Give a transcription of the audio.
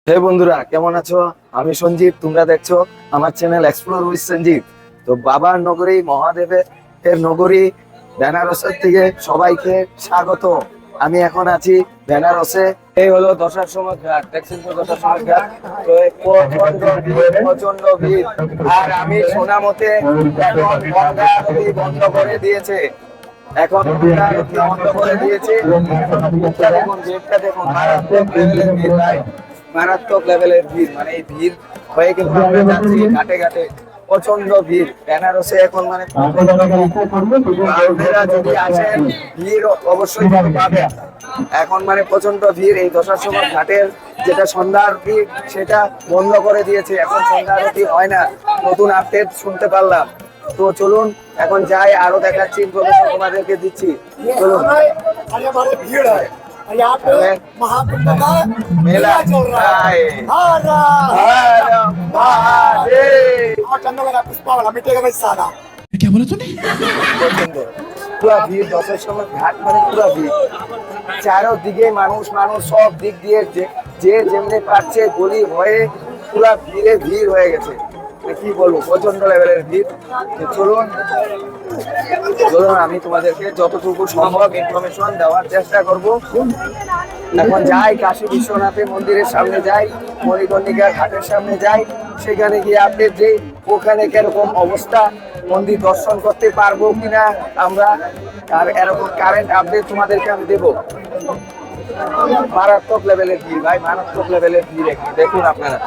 হে বন্ধুরা, কেমন আছো? আমি সঞ্জীব, তোমরা দেখছো আমার চ্যানেল এক্সপ্লোর উইথ সঞ্জীব। তো বাবার নগরী, মহাদেবের নগরী বেনারসের থেকে সবাইকে স্বাগত। আমি এখন আছি বেনারসে। এই হলো দশার ঘাট, দেখছেন তো দশার ঘাট। তো এই প্রচন্ড ভিড়। আর আমি শোনা মতে এখন গঙ্গা নদী বন্ধ করে দিয়েছে। এখন গঙ্গা নদী বন্ধ করে দিয়েছে। দেখুন, ভিড়টা দেখুন, মারাত্মক লেভেলের ভিড় ভাই, মারাত্মক লেভেলের ভিড়। মানে এই ভিড় হয়ে কিন্তু আমরা যাচ্ছি ঘাটে ঘাটে, প্রচন্ড ভিড় বেনারসে এখন। মানে আপনারা যদি আসেন, ভিড় অবশ্যই পাবেন। এখন মানে প্রচন্ড ভিড়। এই দশার ঘাটের যেটা সন্ধ্যার ভিড়, সেটা বন্ধ করে দিয়েছে। এখন সন্ধ্যা আরতি হয় না, নতুন আপডেট শুনতে পারলাম। তো চলুন এখন যাই, আরো দেখাচ্ছি, ইনফরমেশন তোমাদেরকে দিচ্ছি। চলুন। भीड़ है यहाँ पे महाकुंभ का मेला मेला चल रहा है। हर हर महादेव। और चंदा लगा पुष्पा वाला मिटेगा वैसे सारा। क्या बोला तूने? প্রচন্ড পুরা ভিড়, দশের সময় ঘাট মানে পুরা ভিড়। চারোদিকে মানুষ মানুষ, সব দিক দিয়ে যে যেমনি পারছে গলি হয়ে পুরা ভিড়ে ভিড় হয়ে গেছে। কি বলবো, প্রচন্ড লেভেলের ভিড়। তো চলুন চলুন, আমি তোমাদেরকে যতটুকু সম্ভব ইনফরমেশন দেওয়ার চেষ্টা করব। এখন যাই কাশী বিশ্বনাথের মন্দিরের সামনে যাই, মণিকর্ণিকা ঘাটের সামনে যাই, সেখানে গিয়ে আপডেট দিই ওখানে কিরকম অবস্থা, মন্দির দর্শন করতে পারবো কিনা আমরা, আর এরকম কারেন্ট আপডেট তোমাদেরকে আমি দেবো। মারাত্মক লেভেলের ভিড় ভাই, মারাত্মক লেভেলের ভিড়। দেখুন আপনারা।